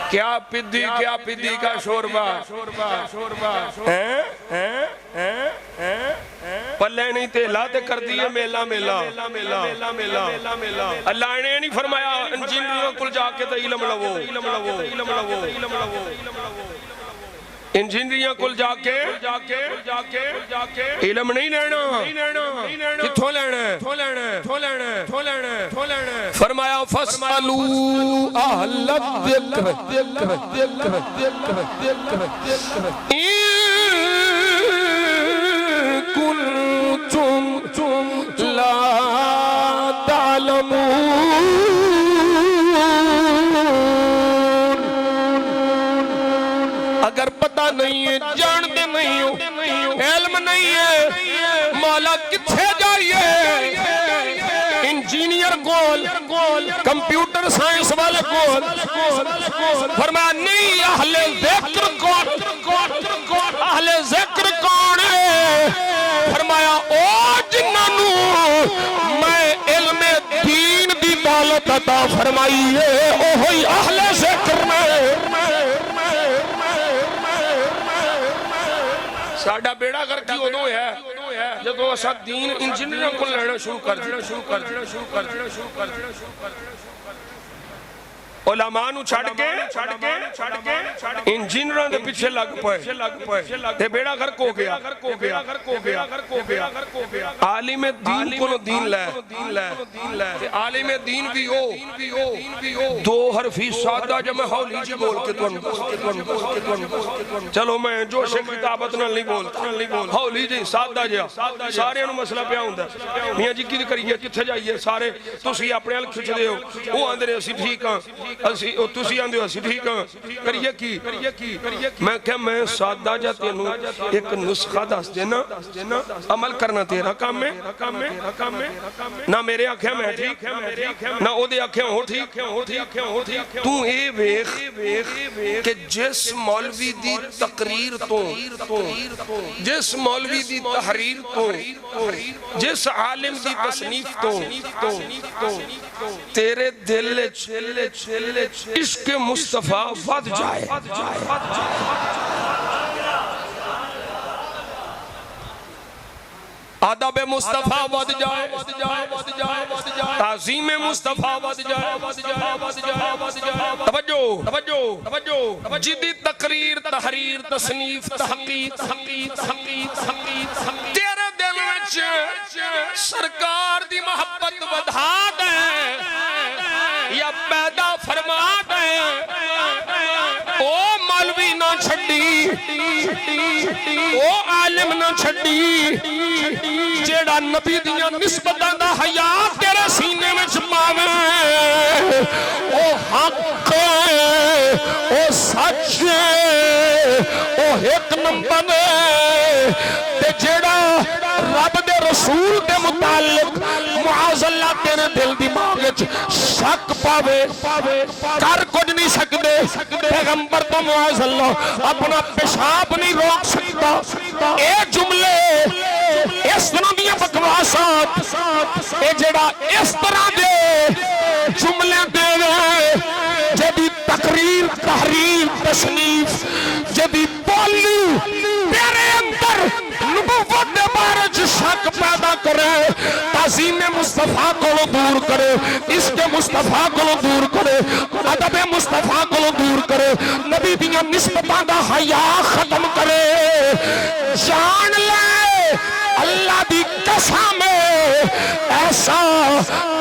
کیا پدی کا شوربہ پلے نہیں تیلا تے کر دیئے میلا اللہ نے نہیں فرمایا انجینئروں کل جا کے تے علم لو انجینئروں کل جا کے علم نہیں لینا کتھوں لینا فرمایا فَاسْأَلُوا أَهْلَ الذِّكْرِ إِن كُنتُمْ لَا تَعْلَمُونَ اگر پتہ نہیں ہے جانتے نہیں ہو علم نہیں ہے مولا کتھے جائیے انجینئر کول کمپیوٹر سائنس والے کول فرمایا نہیں اہل ذکر کون ہے فرمایا او جنہوں میں علم دین دی دولت عطا فرمائی ہے اوہی اہل ذکر میں ساڑھا بیڑا کر کی ادو ہے جب وہ ساتھ دین انجینئروں کو لڑنا شروع کر علماء نو چھڑ کے انجینئروں دے پیچھے لگ پائے تے بیڑا گھر کو گیا عالم دین کو دین لے تے عالم دین بھی ہو دو حرفی سادہ جب میں حولی جی بول کے تو چلو میں جو شک کتابت نہ نہیں بولتا حولی جی سادہ جا سارے انہوں مسئلہ پہ آؤں دا میاں جی کی کریے کتھے جائیے سارے تسی اپنے حل کھچ دے ہو وہ آندھے اسی ٹھیک ہاں تسی آندھے اسی ٹھیک ہاں کریے کی میں کہا میں سادہ جاتے ہوں ایک نسخہ دس دینا عمل کرنا تیرا کام میں نہ میرے آنکھیں میں ٹھیک نہ او دے آنکھیں ہو ٹھیک تو اے ویخ کہ جس مولوی دی تقریر تو جس مولوی دی تحریر تو جس عالم دی تصنیف تو تیرے دل عشق مصطفیٰ ود جائے ادب مصطفیٰ ود جائے تعظیم مصطفیٰ ود جائے توجہ جدی تقریر تحریر تصنیف تحقیق تیرے دل وچ سرکار دی محبت ودھا دے یا پیدا فرما دے او مولوی نہ چھڑی او عالم نہ چھڑی جیڑا نبی دیاں نسبتاں دا حیات تیرے سینے میں چھپاوے او حق او سچ او ایک نمبر تے جیڑا رب دے رسول دے متعلق معاذ اللہ تیرے دل دماغ شک پاوے کر کچھ نہیں سکتے پیغمبر تو معاذ اللہ اپنا پیشاب نہیں روک سکتا اے جملے اس طرح دیا بکواسات اے جڑا اس طرح دے جملے دے رہے جدی تقریر تحریر تصنیف جدی بولی تیرے اندر نبوت دے بارے شک پیدا کرے تعظیم مصطفیٰ کو دور کرے عشق مصطفیٰ کو دور کرے ادب مصطفیٰ کو دور کرے نبی دیاں نسبتاں دا حیا ختم کرے جان لے اللہ دی قسم ایسا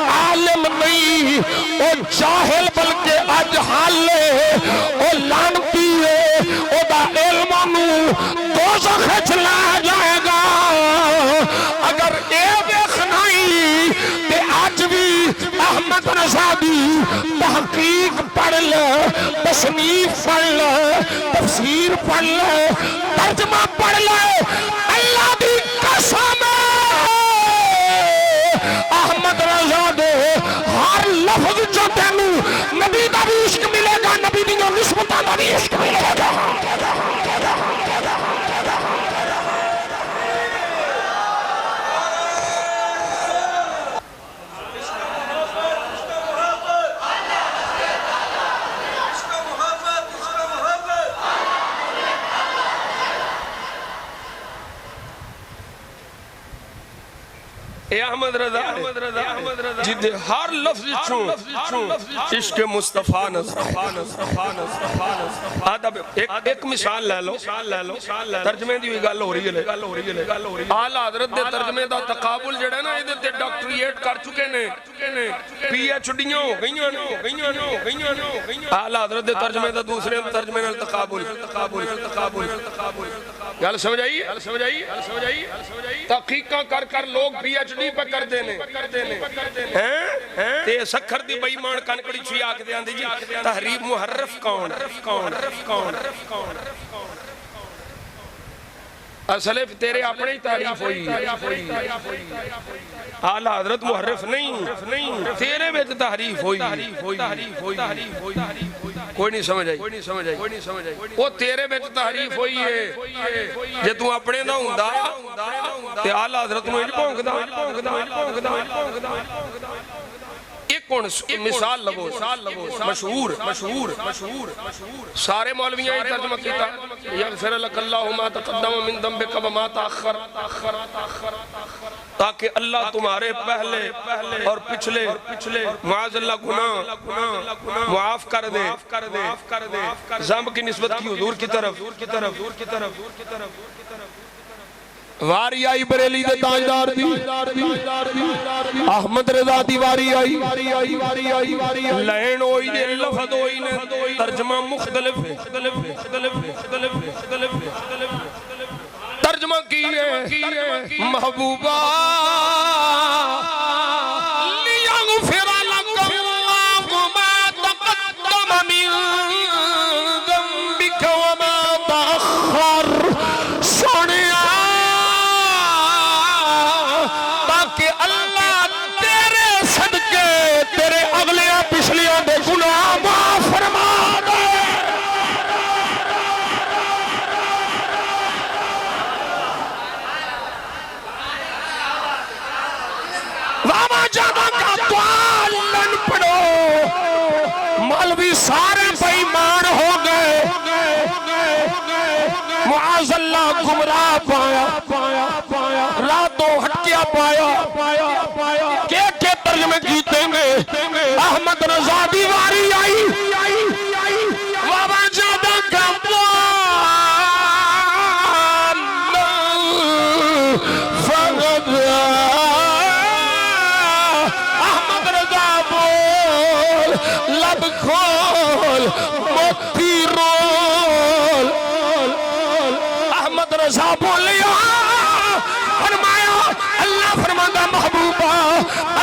عالم نہیں او جاہل بلکہ اجہل او لعنتی ہے او دا علمانو دوزخ چلا جائے گا اگر اے دیکھنائی تے آج بھی احمد رضا دی تحقیق پڑھ لے تصنیف پڑھ لے تفسیر پڑھ لے ترجمہ پڑھ لے اللہ دی قسم احمد رضا دے ہر لفظ جو تینو نبی دا بھی عشق ملے گا نبی دی جو نسبتہ دا بھی عشق ملے گا اے احمد رضا جد ہر لفظ چون عشق مصطفیٰ نظر آدھا ایک مثال لے لو ترجمے دی ہوئی گل ہو رہی ہے اعلیٰ حضرت دے ترجمے دا تقابل جڑا نا ایدے تے ڈاکٹریٹ کر چکے نے پی ایچ ڈیاں ہو گئیاں اعلیٰ حضرت دے ترجمے دا دوسرے ترجمے نال تقابل گل سمجھ آئی تحقیقاں کر لوگ پی ایچ ڈی پہ کر دینے تے سکھر دی بئی مان کنکڑی چھوئی آکھ دے آندھی جی تحریف محرف کون اصلے تیرے اپنے ہی تعریف ہوئی اعلیٰ حضرت محرف نہیں تیرے میں تحریف ہوئی کوئی نہیں سمجھ آئی وہ تیرے میں تحریف ہوئی ہے جے تو اپنے دا ہوں تے اعلیٰ حضرت میں پونک دا ایک کون مثال لگو مشہور سارے مولویاں ہی ترجمہ کیتا یغفر لک اللہ ما تقدم من ذنبک وما تاخر تاکہ اللہ تمہارے پہلے اور پچھلے معاذ اللہ گناہ معاف کر دے ذنب کی نسبت کی حضور کی طرف واری آئی بریلی دے تاجدار دی احمد رضا دی واری آئی لین ہوئی دے لفظ ہوئی نے ترجمہ مختلف ترجمہ کی ہے محبوبہ لیغفر لک اللہ ما تقدم من ذنبک وما تاخر سنیا پچھلیاں دے گناہ معاف فرما دے واما جانا کا توالن پڑھو مولوی سارے بیمان ہو گئے معاذ اللہ گمراہ پایا راتوں ہٹکیا پایا کہ ترجمے کیتے گے احمد رضا دی واری آئی وابا جادہ کا فغد احمد رضا بول لب کھول موتی رول احمد رضا بولیا فرمایا اللہ فرماندہ محبوبہ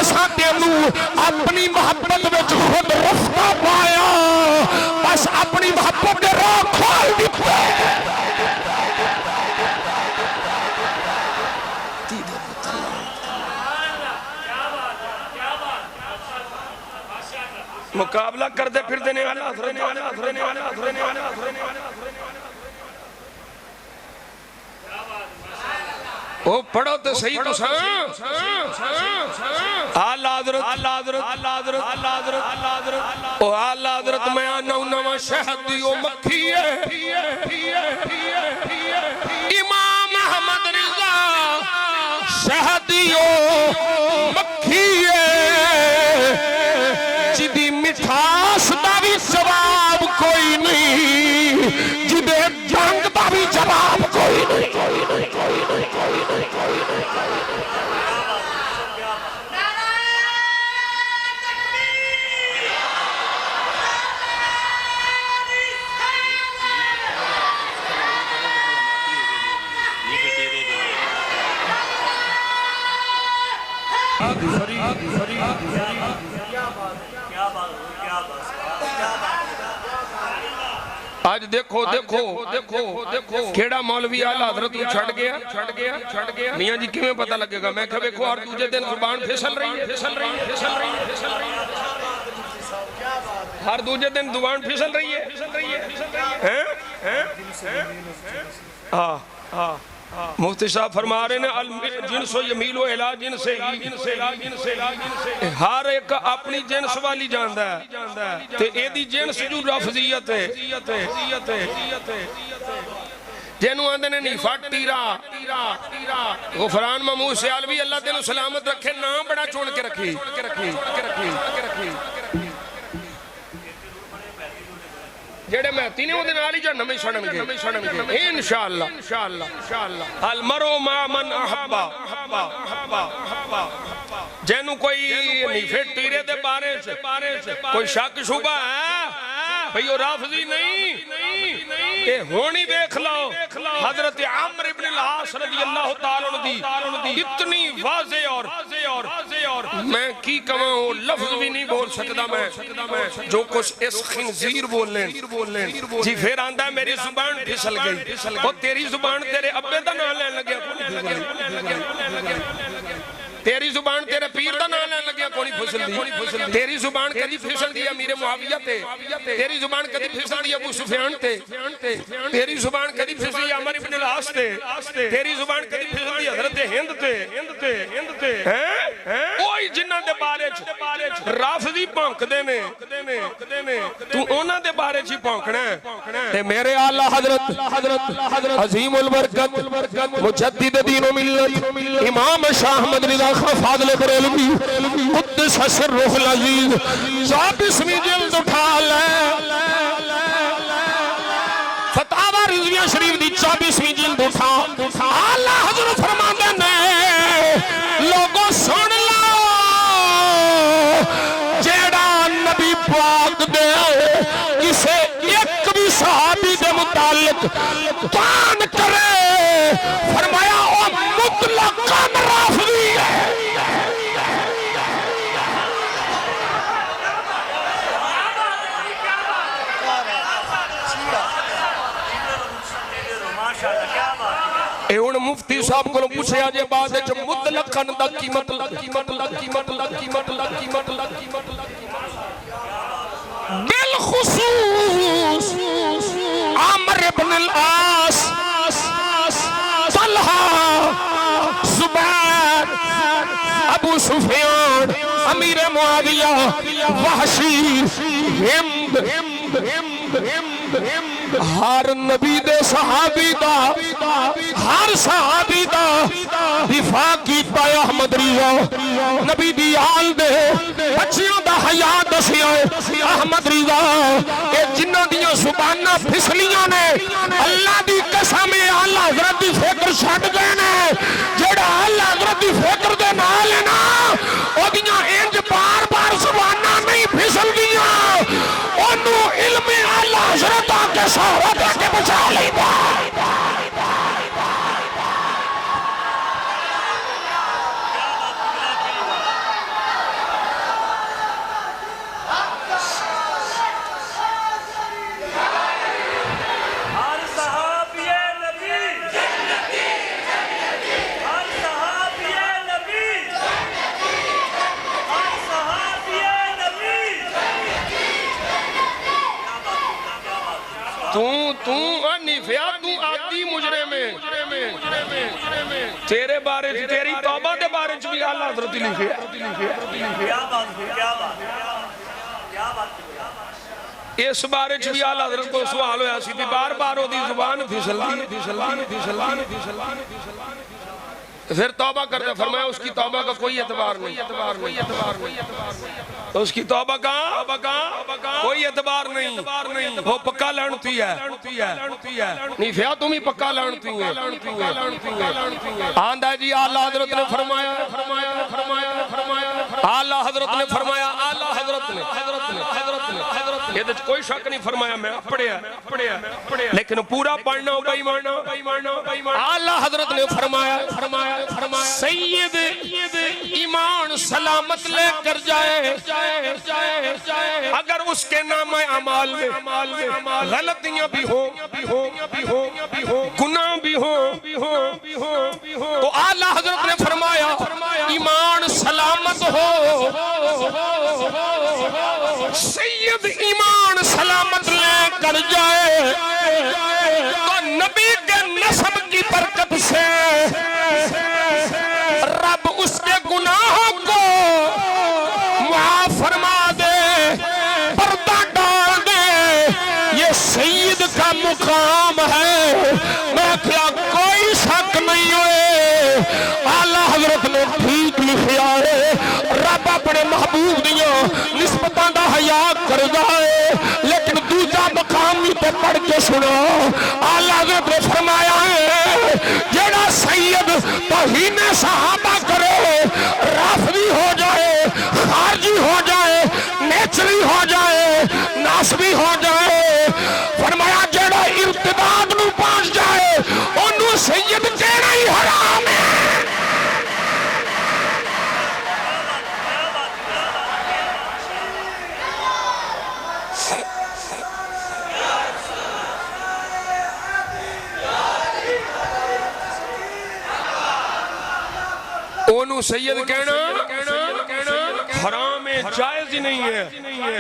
اساں تینو اپنی محبت وچ خود رفتہ پایا بس اپنی محبت دے راہ کھول دیتے مقابلہ کر دے پھر دینے والا او پڑھو تو صحیح تو اعلیٰ حضرت میں آنا انہاں شہدیو مکھی ہے امام احمد رضا شہدیو مکھی ہے جدی مٹھاس دا بھی جواب کوئی نہیں جدے جنگ دا بھی جواب کوئی نہیں آج دیکھو کیڑا مولوی اعلیٰ حضرت کو چھڑ گیا میاں جی کیوں پتہ لگے گا میں کہے کو ہر دوجہ دن زبان پھسل رہی ہے ہر دوجہ دن زبان پھسل رہی ہے مفتی صاحب فرما رہے ہیں جنس و یمیل و الہ جنس ہر ایک اپنی جنس والی جاندہ ہے تے ایدی جنس جو لفظیت ہے جنوں آندے نے نیفا ٹیرا غفران محمود سیالوی اللہ تینوں سلامت رکھے، نام بڑا چون کے رکھی جڑے مہتی نے وہ دن آلی جہنم میں سڑن گے انشاءاللہ المرء مع من احبا جنوں کوئی نیفے ٹیرے دے بارے سے کوئی شک شبہ ہے بھئی وہ رافضی نہیں کہ ہونی دیکھ لو حضرت عمر ابن العاص رضی اللہ تعالیٰ عنہ دی اتنی واضح اور میں کی کہوں لفظ بھی نہیں بول سکتا میں جو کچھ اس خنزیر بولیں جی پھر آندہ ہے میری زبان پھسل گئی وہ تیری زبان تیرے ابے دا نام لین لگیا تیری زبان تیرے پیر دا نام لین لگیا کونی پھسل دی تیری زبان کدی پھسل دی امیر معاویہ تے تیری زبان کدی پھسل دی ابو سفیان تے تیری زبان کدی پھسل دی عمر ابن العاص تے تیری زبان کدی پھسل دی حضرت ہند تے کوئی جنہ دے بارے رافضی پونک دینے تو اونا دے بارے چی پونکنا ہے میرے اعلیٰ حضرت عظیم البرکت مجدد دین و ملت امام شاہ احمد رضا فاضل بریلوی قدس سرہ العزیز 24ویں جلد اٹھا لے فتاوی رضویہ شریف دی 24ویں جلد اٹھا اللہ حضرت فرماندے نے لوگوں سن لو جیڑا نبی پاک دے کسے ایک بھی صحابی دے متعلق طعن کرے فرمایا او مطلقاً رافضی ہے اون مفتی صاحب کو پوچھے آجے بعد ہے جو مطلقاً دا قیمت بالخصوص عمر ابن العاص طلحہ زبیر ابو سفیان امیر معاویہ وحشی ہند ہر نبی دے صحابی دا ہر صحابی دا دفاع کیتا ہے احمد رضا نبی دی آل دے بچیوں دا حیات دسیا احمد رضا اے جنہ دیاں زبانہ پھسلیاں نے اللہ دی قسم اللہ حضرت دی فکر چھٹ گئے نے جڑا اللہ حضرت دی فکر دے نال ہے نا او دیاں انج بار بار زبانہ نہیں پھسل دیاں انہوں علم اللہ حضرت آکے سارا دے کے بچا لئی دا تیرے بارے تیری توبہ دے بارے بھی اللہ حضرت لکھے اس بارے بھی اللہ حضرت کو سوال ہویا سی بار بار ہو دی زبان پھسل پھر توبہ کرتے فرمایا اس کی توبہ کا کوئی اعتبار نہیں اس کی توبہ کا کوئی اعتبار نہیں وہ پکا لعنتی ہے نہیں فیا تم ہی پکا لعنتی ہے آندہ جی آلہ حضرت نے فرمایا آلہ حضرت نے فرمایا آلہ حضرت نے یہ کوئی شک نہیں فرمایا میں پڑھیا لیکن پورا پڑھنا ہو بھائی مارنا آلہ حضرت نے فرمایا سید ایمان سلامت لے کر جائے اگر اس کے نام اعمال میں غلطیاں بھی ہوں گناہ بھی ہوں تو اعلیٰ حضرت نے فرمایا ایمان سلامت ہو سید ایمان سلامت لے کر جائے تو نبی کے نسب کی برکت سے رب اس کے گناہوں کو معاف فرما دے پردہ ڈال دے یہ سید سید کا مقام ہے، میں کیا کوئی شک نہیں ہوئے اعلیٰ حضرت نے ٹھیک لکھیا ہے، رب اپنے محبوب دیاں نسبتاں دا حیا کردا ہے، لیکن دوجا مقام بھی تے پڑھ کے سنو، اعلیٰ حضرت نے فرمایا ہے جیڑا سید توہین صحابہ کرے، رافضی ہو جائے، خارجی ہو جائے، نیچری ہو جائے، ناسبی ہو جائے، فرمایا جیڑا ارتداد نو پہنچ جائے انہوں سید کہنا ہی حرام ہے۔ انہوں سید کہنا حرام ہے، جائز ہی نہیں ہے،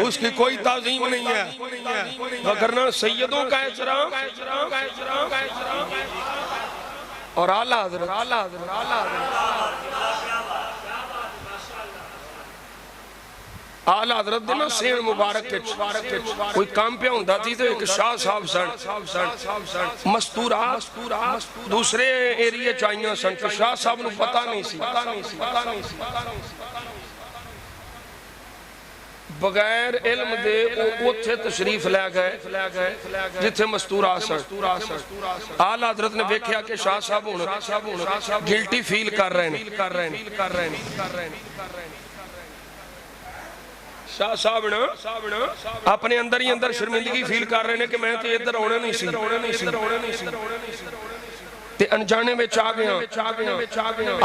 اس کی کوئی تعظیم نہیں ہے، وگرنہ سیدوں کا احترام اور اعلیٰ حضرت اعلیٰ حضرت دینا سین مبارک کوئی کام پہ ہوندہ تھی تو ایک شاہ صاحب سن مستورات دوسرے ایریے چاہیے سن کہ شاہ صاحب نو پتہ نہیں سی بغیر علم دے وہ تھے تشریف لے گئے جتھے مستورات سن اعلیٰ حضرت نے دیکھیا کہ شاہ صاحب گلٹی فیل کر رہے ہیں شاہ صاحب نا اپنے اندر ہی اندر شرمندگی فیل کر رہے ہیں کہ میں تو ادھر ہونے نہیں سی تے انجانے میں چاہ گیا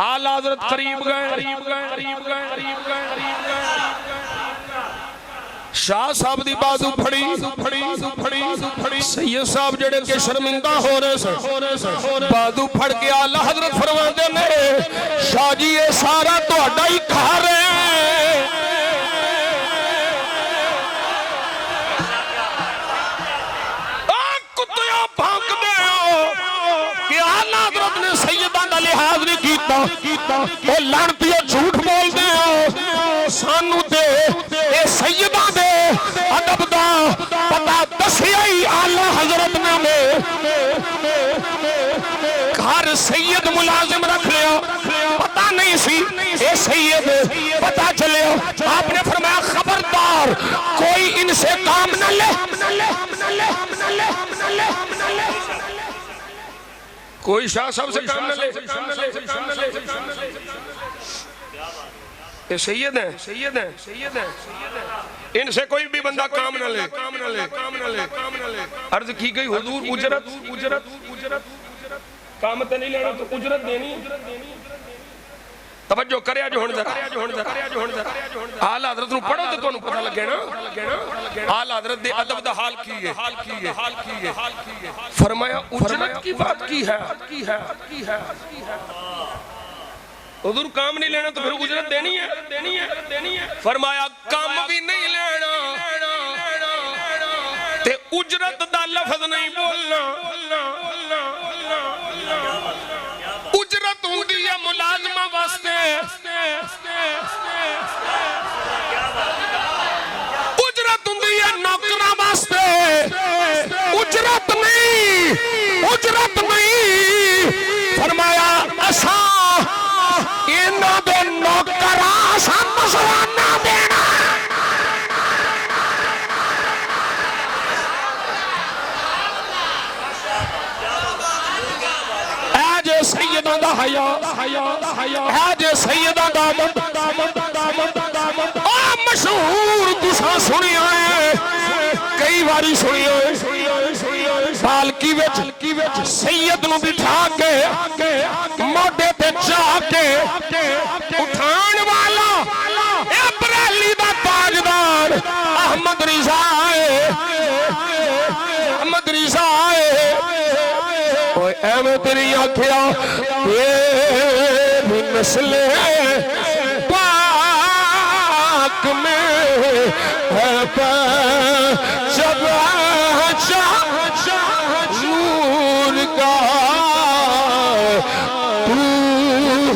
اعلیٰ حضرت قریب گئے شاہ صاحب دی بازو پھڑی سید صاحب جڑے کے شرمندہ ہو رہے سے بازو پھڑ کے اعلیٰ حضرت فرماندے نے شاہ جی یہ سارا تو اڈا ہی کھا رہے ہیں، سیدان دا لحاظ نہیں کیتا وہ لڑتیو جھوٹ بول دے ہو سانو دے اے سیدان دے ادب دا پتا دسیائی اعلیٰ حضرت نامے ہر سید ملازم رکھ لیا پتا نہیں سی اے سید پتا چلے آپ نے فرمایا خبردار کوئی ان سے کام نہ لے کوئی شاہ صاحب سے کام نہ لے یہ سید ہیں ان سے کوئی بھی بندہ کام نہ لے عرض کی گئی حضور اجرت کام تے نہیں لینا تو اجرت دینی توجہ کریا جو ہون ذرا اعلیٰ حضرت نو پڑھو تو انہوں پتہ لگے نا اعلیٰ حضرت دے ادب دا حال کی ہے فرمایا اجرت کی بات کی ہے حضور کام نہیں لینا تو پھر اجرت دینی ہے فرمایا کام بھی نہیں لینا تے اجرت دا لفظ نہیں بولنا اجرت ہوں دی ہے ملازمہ واسطے اجرت ہوں دی ہے نوکرہ واسطے اجرت نہیں فرمایا اساں انہاں دے نوکرہ اساں مسلانہ دینا سیدہ دا حیاء ہے سیدہ دا مشہور تساں سنی آئے کئی باری سنی آئے پالکی وچ سید نو بٹھا کے موڈے تے چاہ کے اٹھان والا اے بریلی دا تاجدار احمد رضا آئے اے میں تیری آنکھیا تیری نسل پاک میں ہے جب نور کا تو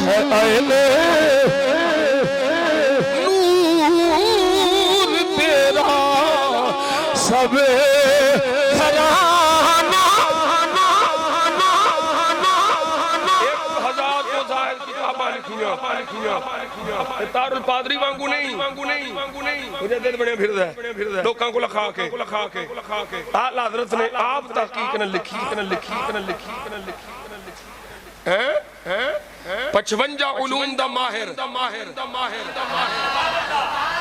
ہے عین نور تیرا سب خراب تار الپادری وانگو نہیں مجھے دل بنے پھر ہے لوکاں کو لکھا کے اعلی حضرت نے آپ تحقیق نہ لکھی 55 علوم دا ماہر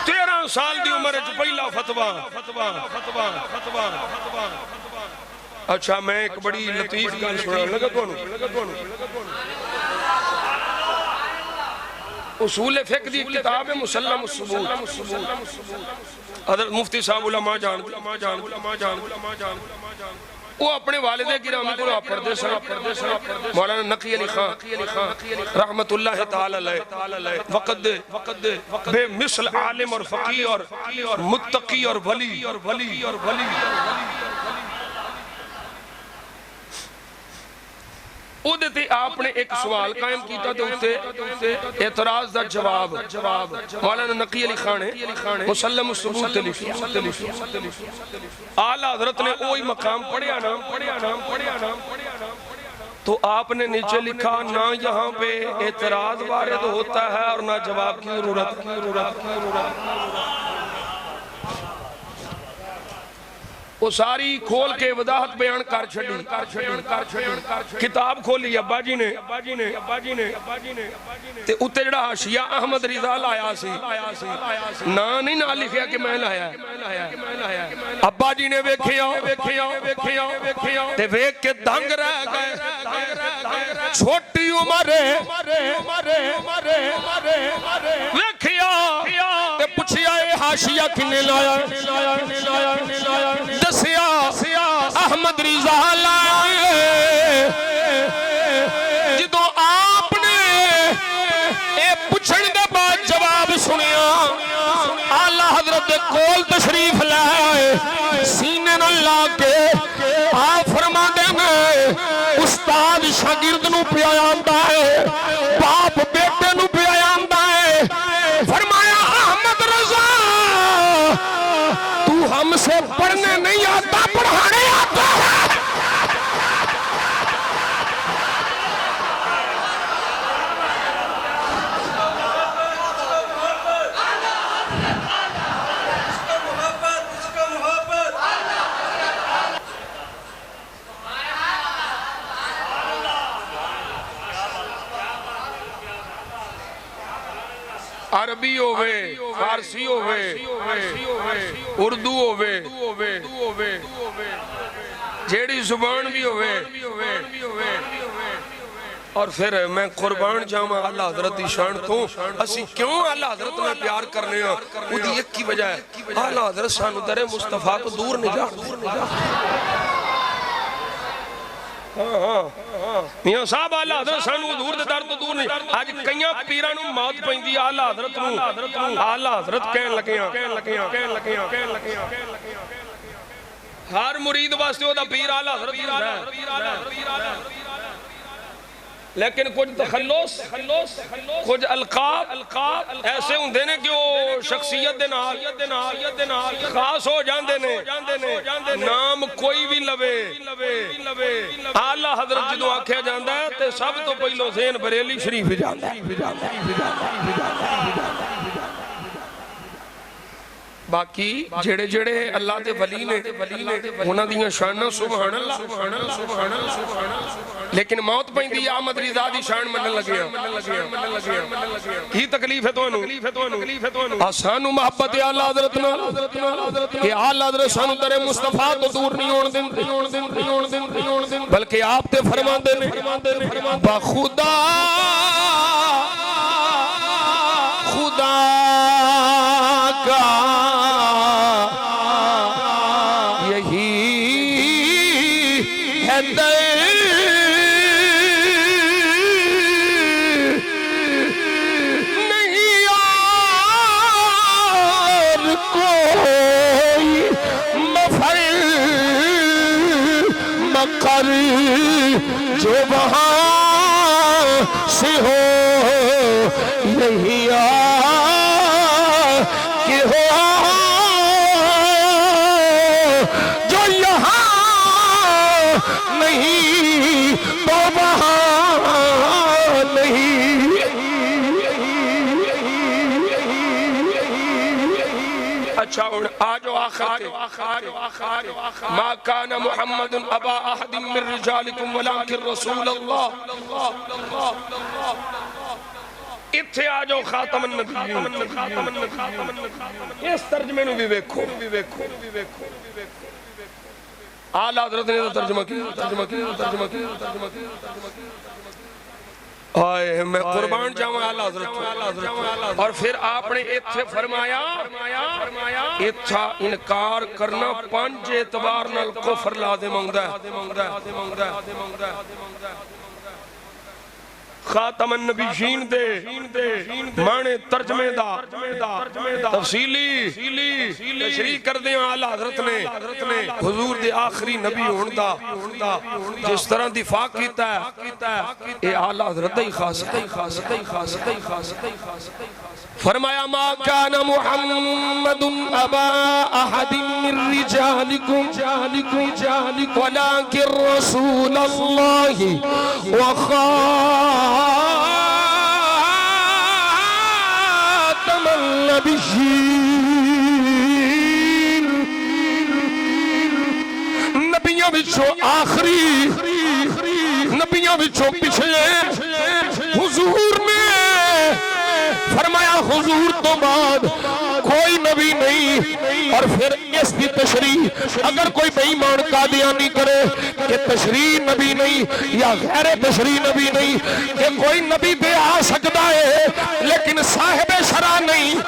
13 سال دی عمر وچ پہلا فتویٰ اچھا میں ایک بڑی لطیف گل سنان لگا تانوں اصول فقہ دی کتاب ہے مسلم الثبوت حضرت مفتی صاحب علماء جان وہ اپنے والد گرامی کو آپ پڑھتے سن مولانا نقی علی خان رحمت اللہ تعالی علیہ وقت بے مثل عالم اور فقیہ اور متقی اور ولی او دیتے آپ نے ایک سوال قائم کیتا تو اعتراض دا جواب مولانا نقی علی خان مسلم الثبوت اعلی حضرت نے وہی مقام پڑھیا نا تو آپ نے نیچے لکھا نہ یہاں پہ اعتراض وارد ہوتا ہے اور نہ جواب کی ضرورت وہ ساری کھول کے وضاحت بیان کر چھڑی کتاب کھولی ابا جی نے تے اتے جڑا حاشیہ احمد رضا لایا سی نا نہیں نہ لکھیا کہ میں لایا ابا جی نے ویکھیا تے ویکھ کے دنگ رہ گئے چھوٹی عمر ویکھیا تے پوچھیا اے حاشیہ کنے لایا دسیا احمد رضا لائے جدو آپ نے اے پوچھن دے بعد جواب سنیا اعلیٰ حضرت کول تشریف لائے سینے نہ لا کے آپ فرما دیں گے استاد شاگرد نو پیایا آندا ہے باپ بیٹے نو پیایا آندا ہے فرمایا احمد رضا تو ہم سے پڑھنے نہیں آتا پڑھانے آتا ہے عربی ہوئے فارسی ہوئے اردو ہوئے جیڑی زبان بھی ہوئے اور پھر میں قربان جاما اللہ حضرت دی شان تو اسی کیوں اللہ حضرت میں پیار کرنے ہیں وہ دی ایک کی وجہ ہے اللہ حضرت سانو در مصطفیٰ تو دور نہیں جا میاں صاحب اللہ حضرت سانو دور دے در تو دور نہیں آج کئیاں پیرانو موت پہندی اللہ حضرت نو اللہ حضرت کہن لگیاں ہر مرید واسطے ہوتا پیر اللہ حضرت لیکن کچھ تخلص کچھ القاب ایسے ہوں دینے کہ وہ شخصیت دے خاص ہو جاندے نے نام کوئی بھی لوے اعلیٰ حضرت جدو آکھیا جاندہ ہے تے سب تو پہلو زین بریلی شریف جاندہ ہے باقی جڑے جڑے اللہ دے ولی نے انہاں دیاں شاناں سبحان اللہ لیکن موت پہندی احمد رضا دی شان منن لگیا کی تکلیف ہے تو سانو محبت اعلیٰ حضرت نال کہ اعلیٰ حضرت سانو در مصطفیٰ تو دور نہیں ہون دیں بلکہ آپ تے فرما دے بخدا خدا کا یہی ہے نہیں اور کوئی مفر مقر جو وہاں سے ہو یہی کہ ہو جو یہاں نہیں تو وہاں نہیں آجو آخر کے ما کان محمد ابا احد من رجالکم ولکن رسول اللہ اتھے آجو خاتم النبیین اس ترجمے نو بھی ویکھو آلہ حضرت نے ترجمہ کیا آئے میں قربان جاؤں آلہ حضرت اور پھر آپ نے اتھے فرمایا اتھا انکار کرنا پانچ اعتبار نال کفر لازم ہوندہ ہے خاتم النبیین دے مانے ترجمے دا تفصیلی تشریح کر دیں آلہ حضرت نے حضور دے آخری نبی ہوندہ جس طرح دفاع کیتا ہے اے آلہ حضرت ہی خاص فرمایا ما کان محمد ابا احد من رجالکم ولکن رسول اللہ وخاتم النبیین نبیوں بچوں آخری نبیوں بچوں پچھلے حضور نے فرمایا حضور تو بعد کوئی نبی نہیں اور پھر اس کی تشریح اگر کوئی بے ایمان قادیانی کرے کہ تشریح نبی نہیں یا غیر تشریح نبی نہیں کہ کوئی نبی بے آ سکتا ہے لیکن صاحب شرع نہیں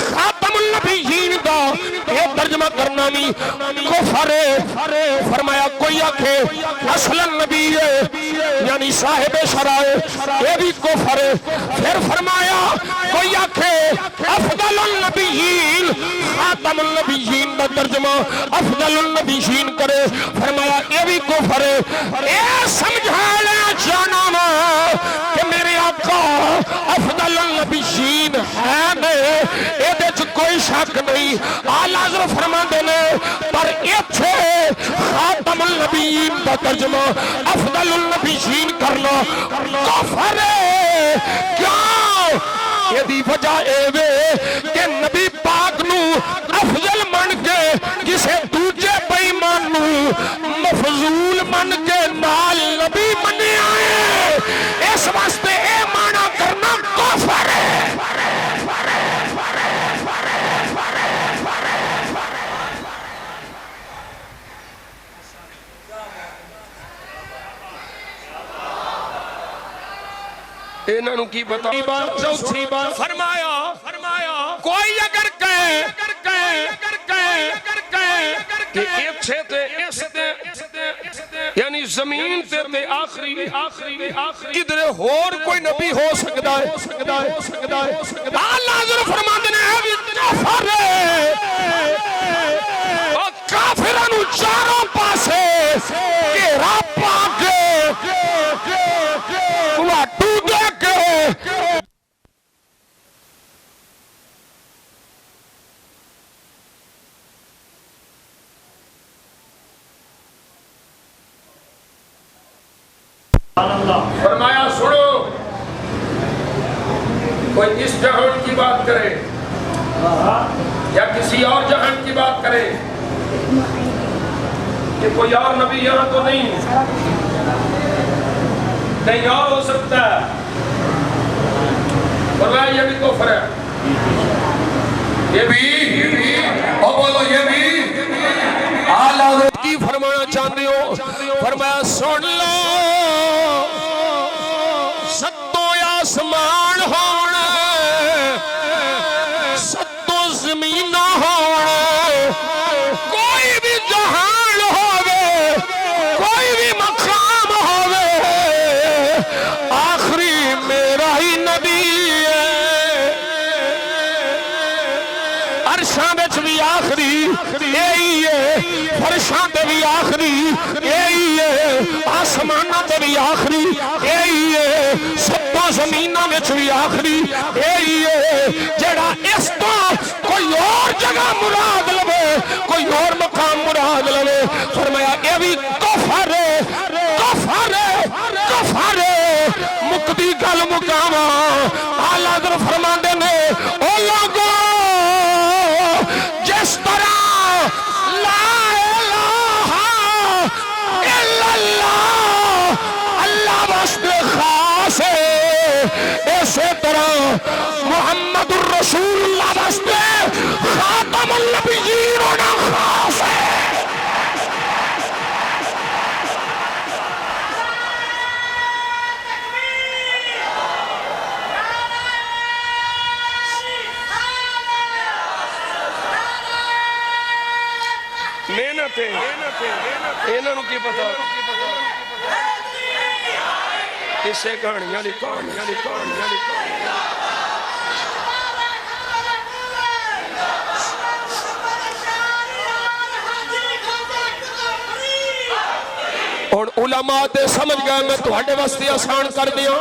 خاتم النبیین دا یہ ترجمہ کرنا نہیں کفر ہے فرمایا کوئی آکھے اصل نبی ہے یعنی صاحب شرع ہے یہ بھی کفر ہے پھر فرمایا کوئی آکھے افضل النبیین خاتم النبیین دا ترجمہ افضل النبیین کرے فرمایا یہ بھی کفر ہے اے سمجھا لیا جانا کہ میرے آقا افضل النبیین ہے اے دیچ کوئی شک نہیں آلہ حضرت فرما دینے پر ایتھے خاتم النبیین دا ترجمہ افضل النبیین کرنا کفر ہے کیوں یہ دی وجہ اے وے کہ نبی پاک نو افضل من کے کسے دوجے بے ایمان نو مفضول من کے نال نبی منے آئے اس واسطے اے مانا کرنا کفر ہے انہوں کی بتا فرمایا کوئی اگر کہے کہ اچھے تے اس تے یعنی زمین تے آخری کدھر اور کوئی نبی ہو سکتا ہے اللہ حضور فرما دینے ہے کافر ہے اور کافرانو چاروں پاسے کہ رب آگے واٹو دے کے فرمایا سنو کوئی اس جہان کی بات کرے یا کسی اور جہان کی بات کرے کہ کوئی اور نبی یہاں تو نہیں کہیں اور ہو سکتا ہے فرمایا یہ بھی کفر ہے یہ بھی اور بولو یہ بھی اعلیٰ کی فرمانا چاہتے ہو فرمایا سن لو ستوں آسمان ہونا ستوں زمین ہونا کوئی بھی جہان ہوئے کوئی بھی مقام ہوئے آخری میرا ہی نبی ہے عرشاں بچ بھی آخری یہی ہے فرشاں تے بھی آخری یہی ہے آسمانہ تے بھی آخری یہی ہے سبا زمینہ میں بھی آخری یہی ہے جڑا اس تو کوئی اور جگہ مراد لوے کوئی اور مقام مراد لوے فرمایا یہ بھی کفر ہے مقدی گل مقامہ اعلیٰ حضرت فرما دینے او لوگوں النبیین ہونا خاص ہے۔ محنت ہے، انہوں نے کی پتا اسے کہانیاں لکھو۔ اور علماء تے سمجھ گئے میں تو ہٹے وستی آسان کر دیا۔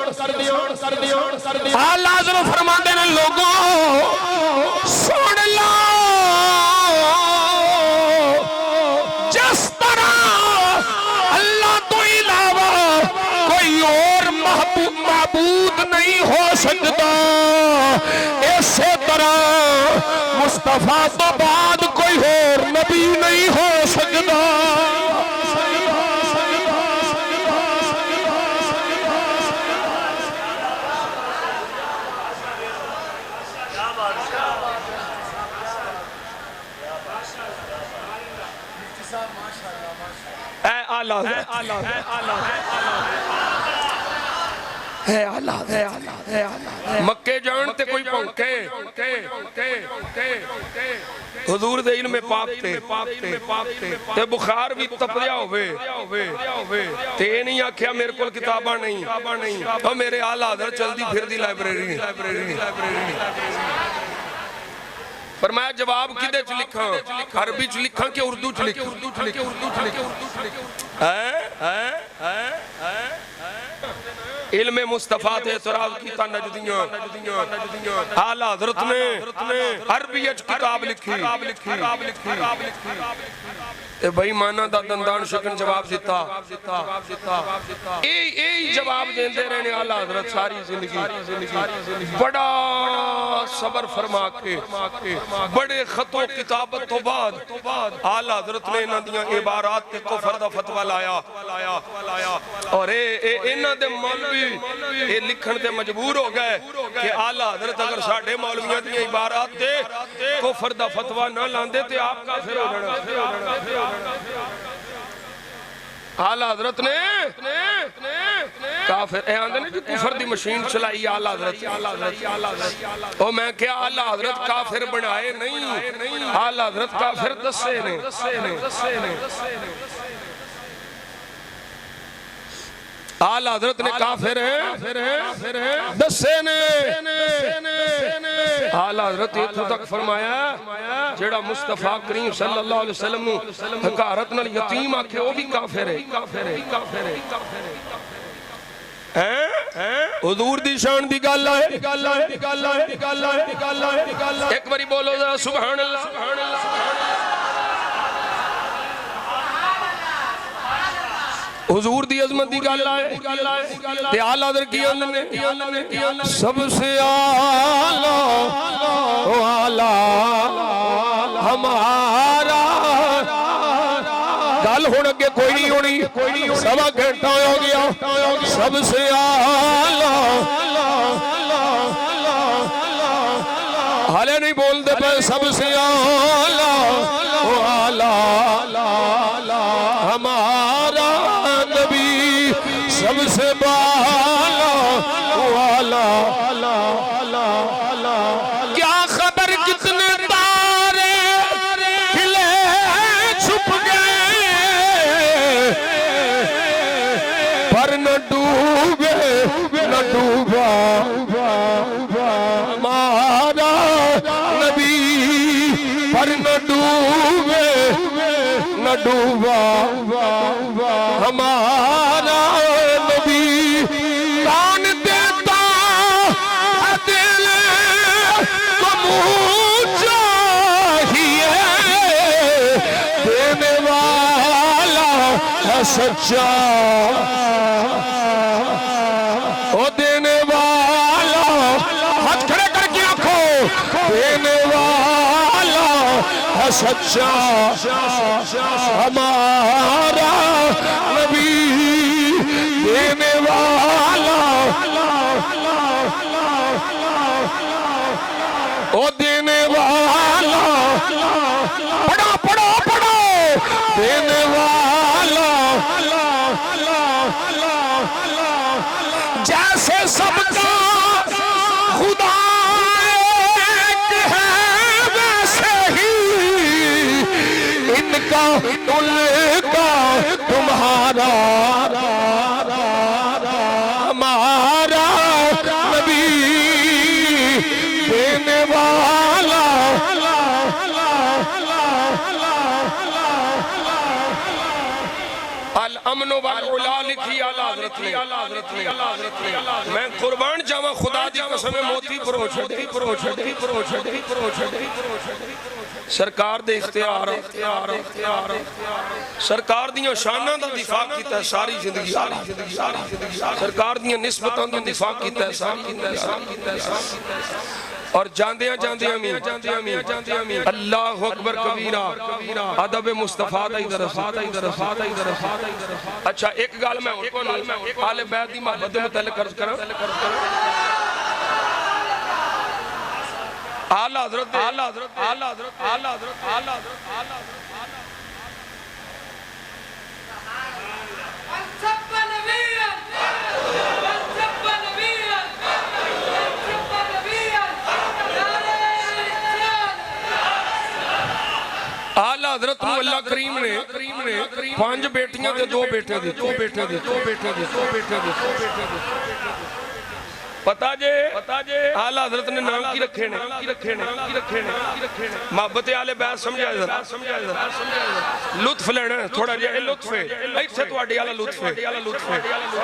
آل حضرت فرماتے ہیں لوگوں سن لو، جس طرح اللہ تو علاوہ کوئی اور معبود نہیں ہو سکتا، اسی طرح مصطفیٰ تو بعد کوئی اور نبی نہیں ہو سکتا۔ مکے جان تے کوئی پونکے حضور دے علم پاک تے بخار بھی تپدیا ہوئے تے نہیں آکھیا میرے کول کتاباں نہیں تو میرے آل حضرت چل دی پھر دی لائبریری۔ فرمایا جواب کدے چ لکھاں، عربی چ لکھاں کہ اردو چ لکھاں؟ علم مصطفیٰ تے اعتراض کیتا نجدیاں، آل حضرت نے عربیت کتاب لکھی، تے بھائی مانا دا دندان شکن جواب دیتا۔ ای جواب دیندے رہنے آل حضرت ساری زندگی، بڑا صبر فرما کے بڑے خط و کتابت تو بعد آل حضرت نے انہاں دیاں عبارات تے کفر دا فتویٰ لایا، اور انہاں دے مولوی یہ لکھن تے مجبور ہو گئے کہ آل حضرت اگر ساڑھے مولویاں دیاں عبارات تے کفر دا فتویٰ نہ لاندے تے آپ کافر ہو جانا۔ آل حضرت نے کافر آندے نے جو کفر دی مشین چلائی آل حضرت، او میں کیا آل حضرت کافر بنائے نہیں، آل حضرت کافر دسے نے۔ آل حضرت نے کافر ہیں دسے نے۔ آل حضرت اتھو تک فرمایا جیڑا مصطفیٰ کریم صلی اللہ علیہ وسلم حکارت نال یتیم آکھے وہ بھی کافر ہے۔ حضور دی شان دی گل ہے، ایک باری بولو ذرا سبحان اللہ۔ حضور دی عظمت دی گل آئے تے آل حضرت کی نے سب سے آلہ ہمارا گل ہونے کے کوئی نہیں ہونی، سوا گھنٹہ ہو گیا۔ سب سے آلہ حالے نہیں بول دے پہ سب سے آلہ ہمارا نبی، سب سے بالا کیا خبر کتنے تارے کھلے چھپ گئے، پر نہ ڈوبے نہ ڈوبا ہمارا نبی، پر نہ ڈوبے نہ ڈوبا ہمارا نبی۔ کون دیتا ہے دل کو منہ چاہیے، دینے والا ہے سچا، او دینے والا ہاتھ کھڑے کر کے آنکھوں، دینے والا ہے سچا ہمارا نبی، دینے والا او دینے والا ہمارا نبی دینے والا الامن والعلا لکھی اعلیٰ حضرت نے میں قربان جاواں خدا دی قسم موتی پرو چھڑی سرکار دے اختیار سرکار دیاں شاناں دا دفاع کیتا ہے ساری زندگی سرکار دیاں نسبتاں دا دفاع کیتا ہے ساری اور جاندیاں اللہ اکبر کبیرہ ادب مصطفیٰ دا ادھر اچھا ایک گال میں آل بیت دی محبت دے متعلق عرض کروں اعلیٰ حضرت حضرت اللہ کریم نے 5 بیٹیاں تے 2 بیٹے دی پتا جے اعلیٰ حضرت نے نام کی رکھے نے محبت آل بیت سمجھا ذرا لطف لینا تھوڑا جہا لطف ہے ایتھے تواڈی والا لطف ہے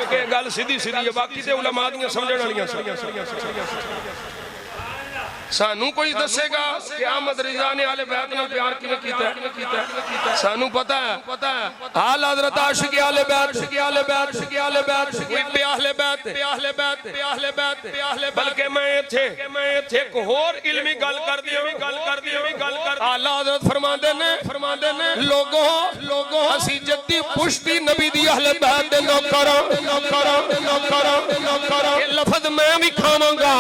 کہ گل سیدھی ہے باقی تے علماء دیاں سمجھن والیاں سانو کوئی دسے گا کہ احمد رضا نے آل بیت نال پیار کیوں کیتا ہے سانو پتہ ہے آل حضرت عاشق آل بیت اہل بیت بلکہ میں تھے ایک اور علمی گل کر دیوں آلہ حضرت فرماندے نے لوگوں اسی جدی پشتی نبی دی اہل بیت دے نوکراں یہ لفظ میں بھی کھاواں گا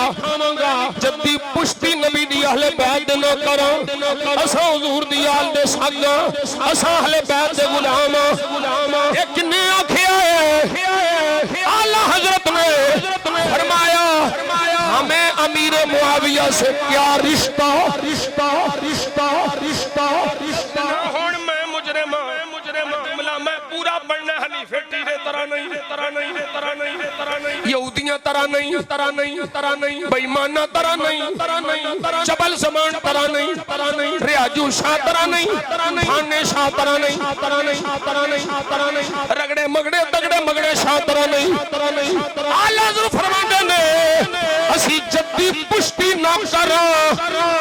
جدی پشتی نبی دی اہل بیت دے نوکراں اساں حضور دی آل دے ساگاں اساں اہل بیت دے غلام ایک نے آکھیا ہے اعلیٰ حضرت نے فرمایا ہمیں امیر معاویہ سے کیا رشتہ ہن میں مجرم میں پورا بننا حنیفے ٹیرے طرح نہیں یہودیاں طرح نہیں بیمانہ طرح نہیں جبل زمان طرح نہیں ریاجو شاہ طرح نہیں خانے شاہ طرح نہیں رگڑے مگڑے تگڑے مگڑے شاہ طرح نہیں اعلیٰ حضرت فرماندے نے اسی جدی پشتی نام کر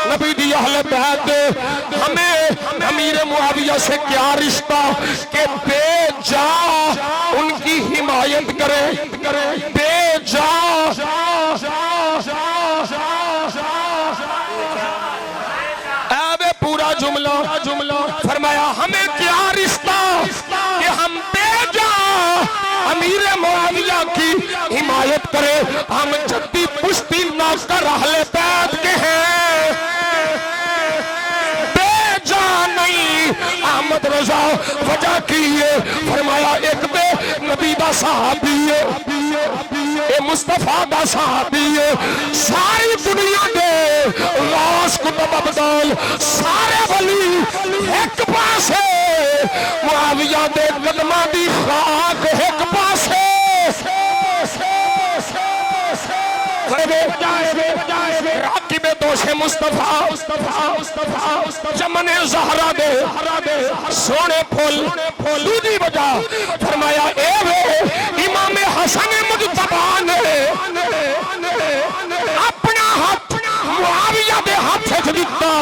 نبی دی اہل بیت ہمیں امیر معاویہ سے کیا رشتہ کہ بے جا ان کی حمایت کرے بے جا اے پورا جملہ فرمایا ہمیں کیا رشتہ کہ ہم بے جا امیر معاویہ کی حمایت کرے ہم جدی پشتی نوکر اہل بیت کے ہیں بے جا نہیں احمد رضا وجہ کیے فرمایا ایک دے نبی دا صحابی ہے اے مصطفیٰ دا صحابی ہے ساری دنیا دے غوث کتب ابدال سارے ولی ایک پاس ہے معاویہ دے قدمہ دی خاک ایک پاس ہے راکب دوش مصطفیٰ چمن زہرہ دے سونے پھول دوجی وجہ فرمایا اے وے امام حسن مجتبہ نے اپنا ہاتھ معاویہ دے ہاتھ سے دیتا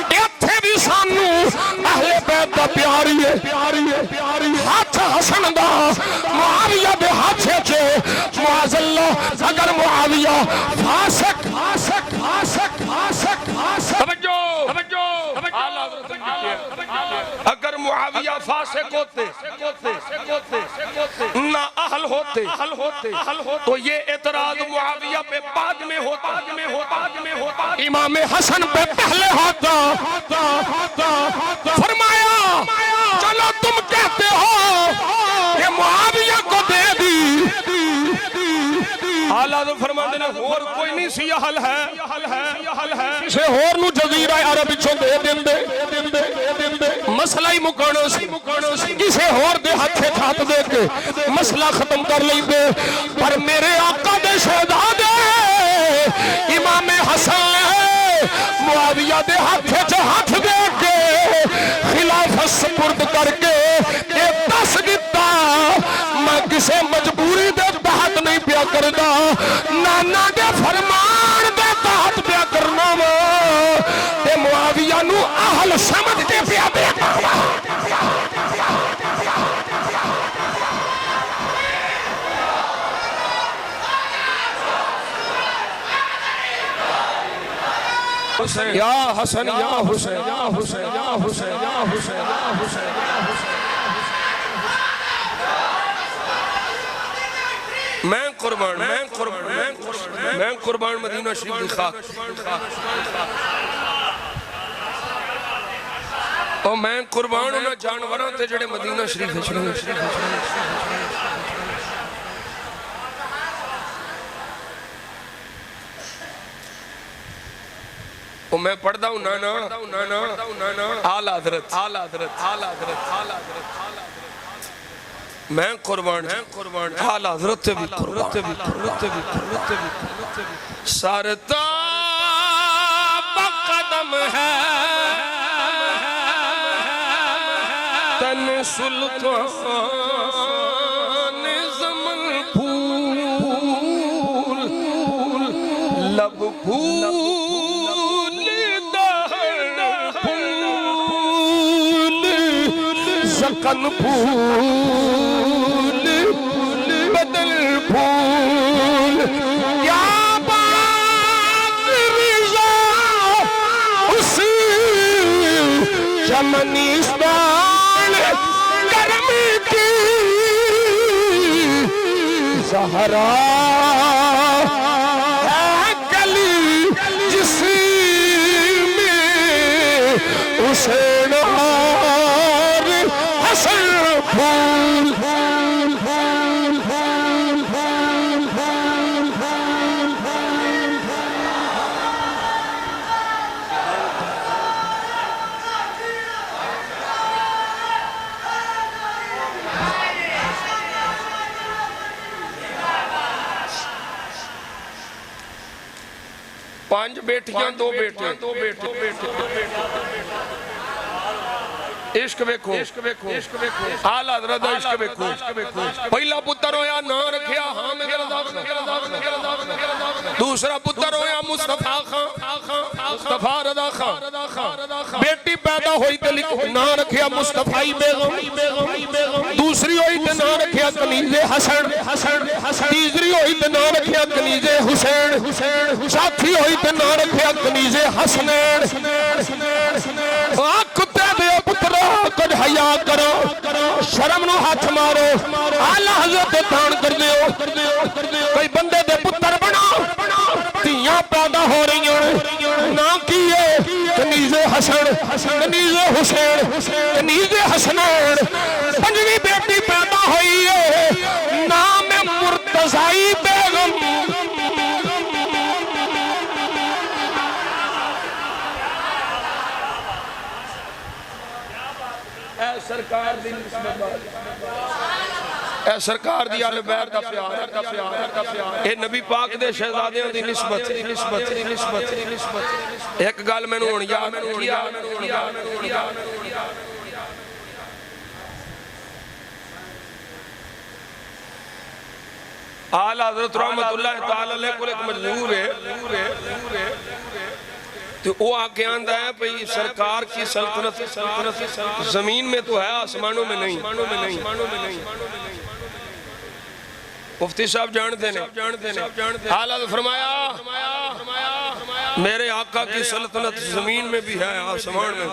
ایتھے بھی سانو اہل بیت دا پیاری ہے ہاتھ حسن دا معاویہ دے ہاتھ سے معاذ اللہ اگر معاویہ فاسق اگر معاویہ فاسق ہوتے نہ اہل ہوتے تو یہ اعتراض معاویہ پہ بعد میں ہوتا امام حسن پہ پہلے ہوتا فرمایا چلو تم کہتے ہو کہ معاویہ کو دے دی اعلیٰ آدھو فرماندے نے اور کوئی نہیں سی حل ہے کسے اور نو جزیرہ عرب چھو دے دے مسئلہ ہی مکانو سی کسے اور دے ہاتھے کھات دے کے مسئلہ ختم کر لیں دے پر میرے آقا دے شہزادے امام حسن معاویہ دے ہاتھے جو ہاتھ دے کے خلافت سپرد کر کے ایک دس دیتا میں کسے مجبوری دے تحت نہیں پیا کردا نانا دے فرمان دے تحت پیا کرنا تے معاویہ نو اہل سمجھ دے پیا کرنا یا حسن یا حسین یا حسین یا حسین یا حسین یا حسین میں قربان مدینہ شریف دی خاک اور میں قربان انہاں جانوراں تے جڑے مدینہ شریف اور میں پڑھدا ہوں نانا آل حضرت میں قربان آل حضرت بھی سارتا بقدم ہے تن سلطان زمن پھول لب پھول زکن پھول بدل پھول یا بات رضا اسی چمنیستان کرم کی زہرا ہے گلی جس میں حسین حسن پھول پانچ بیٹیاں دو بیٹے عشق ویکھو آل حضرت عشق ویکھو پہلا پتر ہویا نا رکھیا حامد رضا دوسرا پتر ہویا مصطفیٰ رضا خان بیٹی پیدا ہوئی تے نا رکھیا مصطفیٰ بیگم دوسری ہوئی تے نا رکھیا کنیز حسن تیسری ہوئی تے نا رکھیا کنیز حسین چوتھی ہوئی تے نا رکھیا کنیز حسنین کتے دے پتر کچھ حیا کرو شرم نو ہاتھ مارو آلہ حضرت تان کر دیو کوئی بندے دے پتر بنا تیاں پیدا ہو رہی ہیں نا کیے کنیز حسن کنیز حسین کنیز حسنین پنجویں بیٹی پیدا ہوئی ہے نام مرتضی بیگم سرکار دی نسبت اے سرکار دی آل بیت دا پیار اے نبی پاک دے شہزادیاں دی نسبت ایک گل میں نے ہون یاد کیا آل حضرت رحمت اللہ تعالی علیہ کو ایک مجذور ہے تو وہ آکے آندہ ہے پہی سرکار کی سلطنت زمین میں تو ہے آسمانوں میں نہیں مفتی صاحب جانتے ہیں حالات فرمایا میرے آقا کی سلطنت زمین میں بھی ہے آسمان میں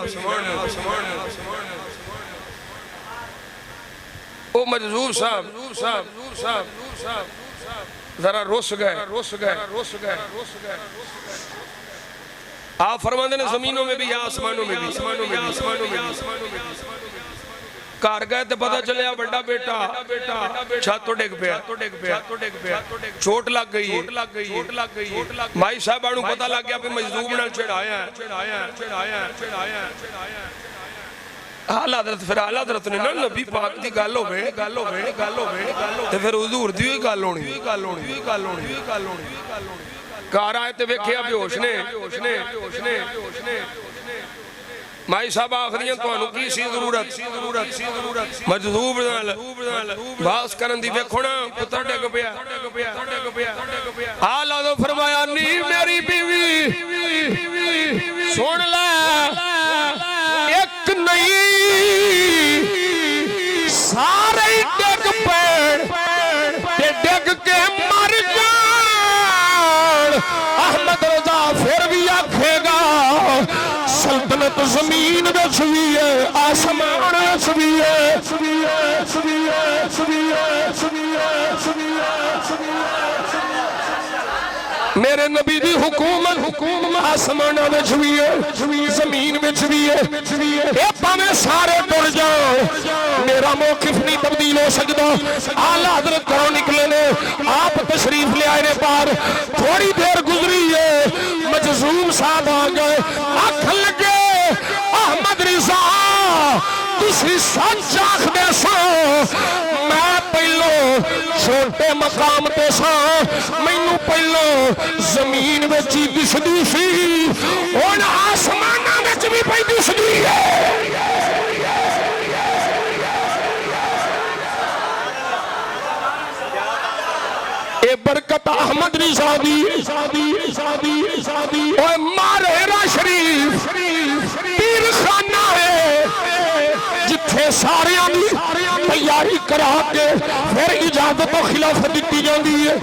وہ مجذور صاحب ذرا روس گئے آپ فرماندے نے زمینوں میں بھی یا آسمانوں میں بھی گھر گئے تے پتہ چلیا بڑا بیٹا چھت تو ڈگ پیا چوٹ لگ گئی مائی صاحب نوں پتہ لگ گیا کہ مجذوب نال چڑھایا حضرت پھر حضرت نے نا نبی پاک دی گل ہوے تے پھر حضور دی ہوئی گل ہونی گھر آئے تے ویکھیا بے ہوش نے مائی صاحب آخریاں تانوں کی سی ضرورت مجذوب نال باس کرن دی ویکھو نا پتر ڈگ پیا آلہ تو فرمایا نی میری بیوی سن لے ایک نہیں سارے ڈگ پین تے ڈگ کے مر جان احمد رضا پھر بھی آکھے گا سلطنت زمین وچ وی ہے آسمان وچ وی ہے میرے نبی دی حکومت آسمان وچ وی ہے زمین وچ وی ہے اے پاویں سارے ٹر جاؤ میرا موقف نہیں تبدیل ہو سکدا اعلیٰ حضرت گھروں نکلے نے آپ تشریف لے آئے نے باہر تھوڑی دیر گزری ہے مجذوب صاحب آ گئے آنکھ لگے احمد رضا تسی سچ آکھدے سو میں پہلو چھوٹے مقام تے سا مینوں پہلو زمین وچ ہی دسدی سی ہن آسماناں وچ بھی پئی دسدی ہے اے برکت احمد رضا دی اوے مارہرہ شریف پیر خانہ ہے جتھے ساریاں دی تیاری کرا کے پھر اجازت و خلافت دیتی جاندی ہے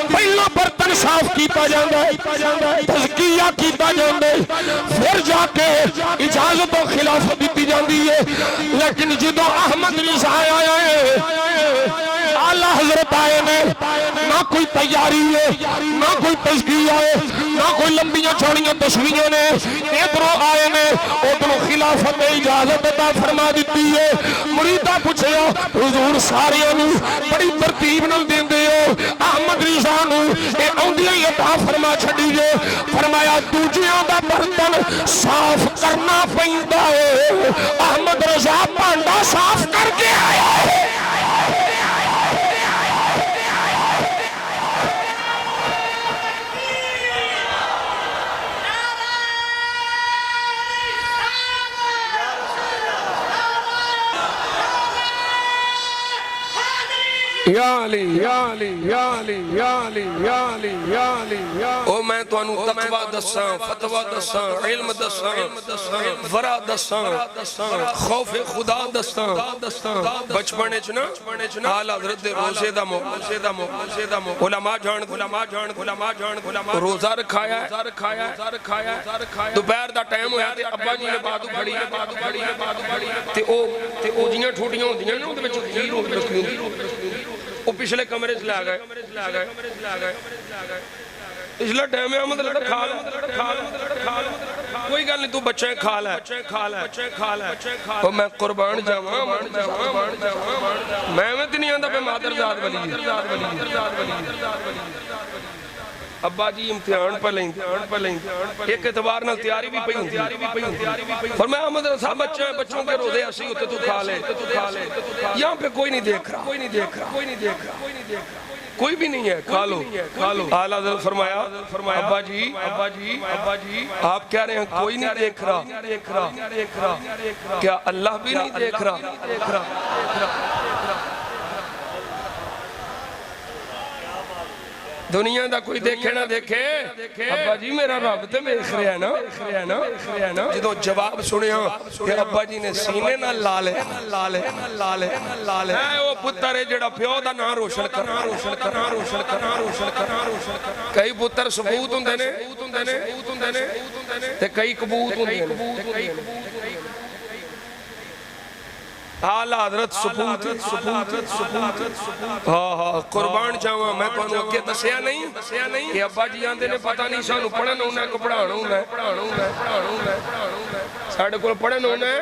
پہلا برتن صاف کیتا جاندا ہے تزکیہ کیتا جاندا ہے پھر جا کے اجازت و خلافت دیتی جاندی ہے لیکن جدوں احمد رضا آیا ہے اعلیٰ حضرت آئے نے نہ کوئی تیاری ہے نہ کوئی تزکیہ ہے نہ کوئی لمبیاں چھوڑیاں تصویریں نے ادھروں آئے نے ادھروں خلافت اجازت عطا فرما دیتی ہے مریدہ پوچھیا حضور ساریاں نوں بڑی ترتیب نال دیندے ہو احمد رضا نوں اے اوندیاں ہی عطا فرما چھڈیے فرمایا دوجیاں دا برتن صاف کرنا پیندا ہے احمد رضا بھانڈا صاف کر کے آیا ہے یا علی یا علی یا علی یا علی یا علی یا علی او میں تانوں تقوی دساں فتوی دساں علم دساں ورع دساں خوف خدا دساں بچپن وچ نا اعلی حضرت دے روزے دا موقع علماء جان روزہ رکھایا دوپہر دا ٹائم ہویا تے ابا جی نے بات کھڑی تے او جیاں ٹھوٹیاں ہوندیاں نے اودے وچ کھیر ہو رکھی ہوندی وہ پچھلے کمرے سے لے گئے پچھلا ٹائم ہے احمد لڑا کھا لے کوئی گل نہیں تو بچے کھا لے وہ میں قربان جاواں میں تے نہیں آندا پہ مادر ذات ولی ابا جی امتحان پہ لیں ایک اعتبار نال تیاری بھی پئی ہوندی فرمایا احمد صاحب بچوں کے روزے اسی ہوتے تو کھا لے یہاں پہ کوئی نہیں دیکھ رہا کوئی بھی نہیں ہے کھا لو اعلیٰ حضرت فرمایا ابا جی آپ کہہ رہے ہیں کوئی نہیں دیکھ رہا کیا اللہ بھی نہیں دیکھ رہا دنیا دا کوئی دیکھے نہ دیکھے ابا جی میرا رب تے ویکھ رہا ہے نا جدوں جواب سنیا کہ ابا جی نے سینے نہ لالے او پتر ہے جڑا پیو دا نام روشن کرنا کئی پتر ثبوت ہوندے نے تے کئی کبوت ہوندے نے اعلیٰ حضرت ثبوت ہاں قربان جاواں میں تانوں اگے دسیا نہیں کہ ابا جی آندے نے پتہ نہیں سانوں پڑھن ہونا ہے کہ پڑھانا ہونا ہے ساڑھے کو پڑھن ہونا ہے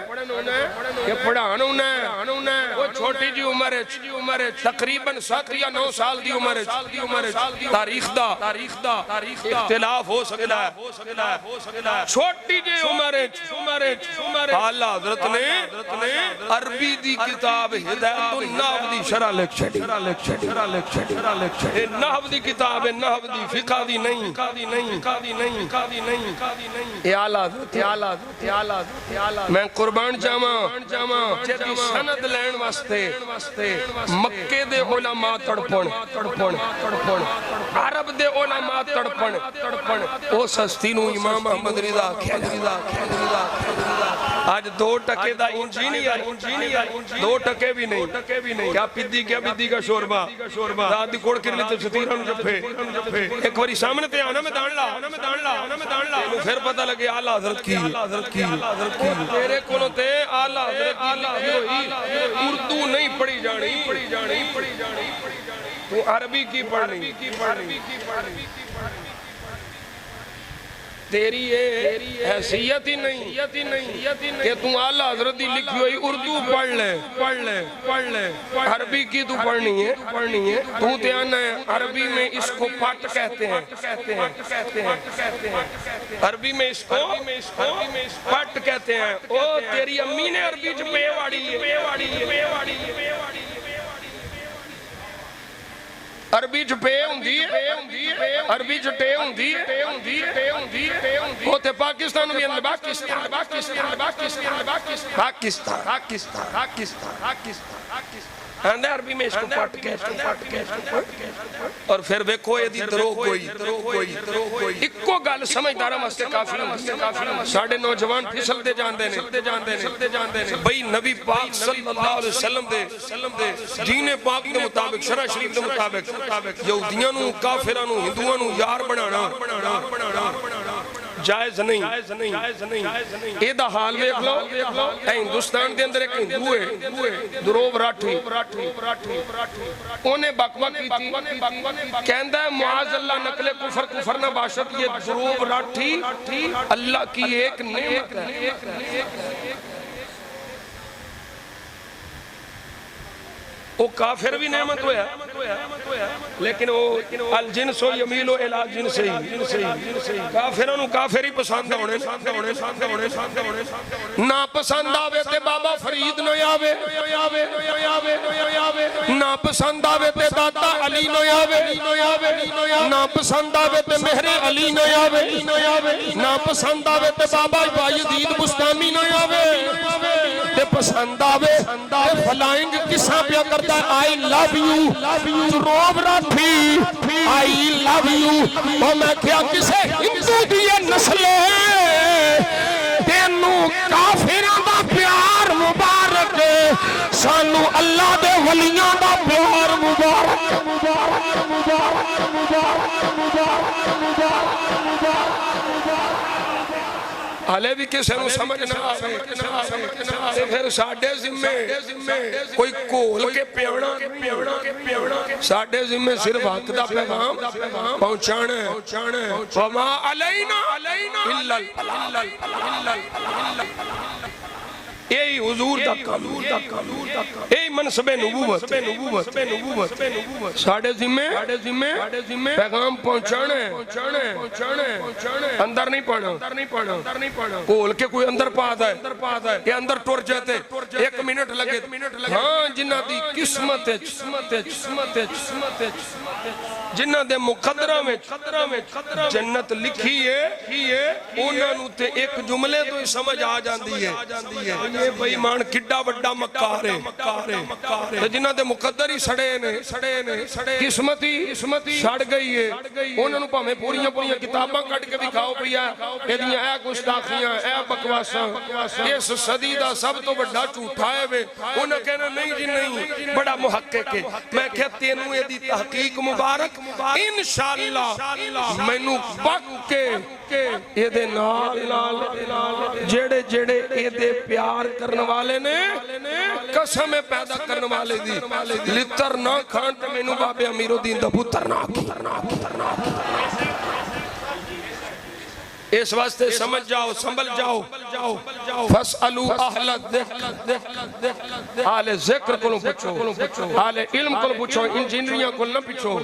کہ پڑھان ہونا ہے وہ چھوٹی جی عمر ہے تقریباً 7 یا 9 سال دی عمر ہے تاریخ دا اختلاف ہو سکتا ہے چھوٹی جی عمر ہے اعلیٰ حضرت نے عربی دی کتاب ہدایت النحو دی شرح لکھ چھڑی نحو دی کتاب ہے نحو دی فقہ دی نہیں اے اعلیٰ میں قربان جاواں جدی سند لین واسطے مکے دے علماء تڑپن عرب دے علماء تڑپن او سستی نو امام احمد رضا کھیلا آج 2% دا انجینئر 2% بھی نہیں کیا پدی کا شوربہ رات دی کوڑ کرلی تو ستیرہ نو جپے ایک واری سامنے تے آنا میں دان لا پھر پتہ لگے اعلیٰ حضرت کی تیرے کولوں تے اعلیٰ حضرت کی اردو نہیں پڑھی جانی تو عربی کی پڑھنی تیری حیثیت ہی نہیں کہ تم اعلیٰ حضرت دی لکھی ہوئی اردو پڑھ لے عربی کی تو پڑھنی ہے تو تے آنا ہے عربی میں اس کو پٹ کہتے ہیں عربی میں اس کو پٹ کہتے ہیں او تیری امی نے عربی جو پے واڑی عربی جو پے ہوندی عربی جو ٹے ہوندی ہوتے پاکستان بھی اندر پاکستان عربی میں اس کو پٹ کہتے اور پھر بیکو یہ دی درو کوئی اکو گل سمجھدارہ مستے کافی ساڑھے نوجوان پھسل دے جاندے نے بھئی نبی پاک صلی اللہ علیہ وسلم دے دین پاک دے مطابق شرع شریف دے مطابق یہودیاں نو کافران نو ہندوان نو یار بنانا جائز نہیں اے دا حال ویکھ لو اے ہندوستان دے اندر ایک ہندو ہے دروب راٹھی انہیں بکوک کی تھی کہندہ ہے معاذ اللہ نقل کفر نہ باشد یہ دروب راٹھی اللہ کی ایک نعمت ہے وہ کافر بھی نعمت ہویا لیکن وہ الجنس و یمیل و الہ جنس ہی کافرانو کافر ہی پسند ہونے نا پسند آوے تے بابا فرید نو یاوے نا پسند آوے تے دادا علی نو یاوے نا پسند آوے تے مہر علی نو یاوے نا پسند آوے تے بابا بایدید بستانی نو یاوے تے پسند آوے تے فلائنگ کساں پیا کرتا I love you دروب Rathee I love you اور میں کیا کسے ہندو دیئے نسلے تینو کافران دا پیار مبارک سانو اللہ دے ولیاں دا پیار مبارک آلے بھی کسے نو سمجھنا آوے پھر ساڑھے ذمہ کوئی کول کے پیونا ساڑھے ذمہ صرف حق دا پیغام پہنچانے وما علینا الا یہی حضور دا کام یہی منصب نبوت ساڑھے ذمہ پیغام پہنچانے اندر نہیں پڑھنا کول کے کوئی اندر پاتا ہے کہ اندر ٹور جاتے 1 منٹ لگے ہاں جنہ دی قسمت جنہ دے مقدرہ میں جنت لکھی ہے انہوں نے تے ایک جملے تو ہی سمجھ آ جاندی ہے یہ بھئی مان کڈا وڈا مکار ہے جنہ دے مقدر ہی سڑے نے قسمتی سڑ گئی ہے انہوں نے پہمیں پوریاں کتاباں کٹ کے بھی کھاؤ پیا یہ دیاں اے گستاخیاں اے بکواساں اس صدی دا سب تو بڑا جھوٹا ہے وے انہوں کہنا نہیں جی نہیں بڑا محقق ہے میں کہتے ہیں یہ دی تحقیق مبارک انشاءاللہ مینو پک کے یہ دے نال جڑے یہ دے پیار کرنے والے نے قسم پیدا کرنے والے دی لتر نہ کھان تے مینو بابے امیر الدین دا پتر نہ آکی اس واسطے سمجھ جاؤ سنبھل جاؤ فَاسْأَلُوا أَهْلَ الذِّكْرِ اہل ذکر کو پوچھو اہل علم کو پوچھو انجینئریاں کو نہ پوچھو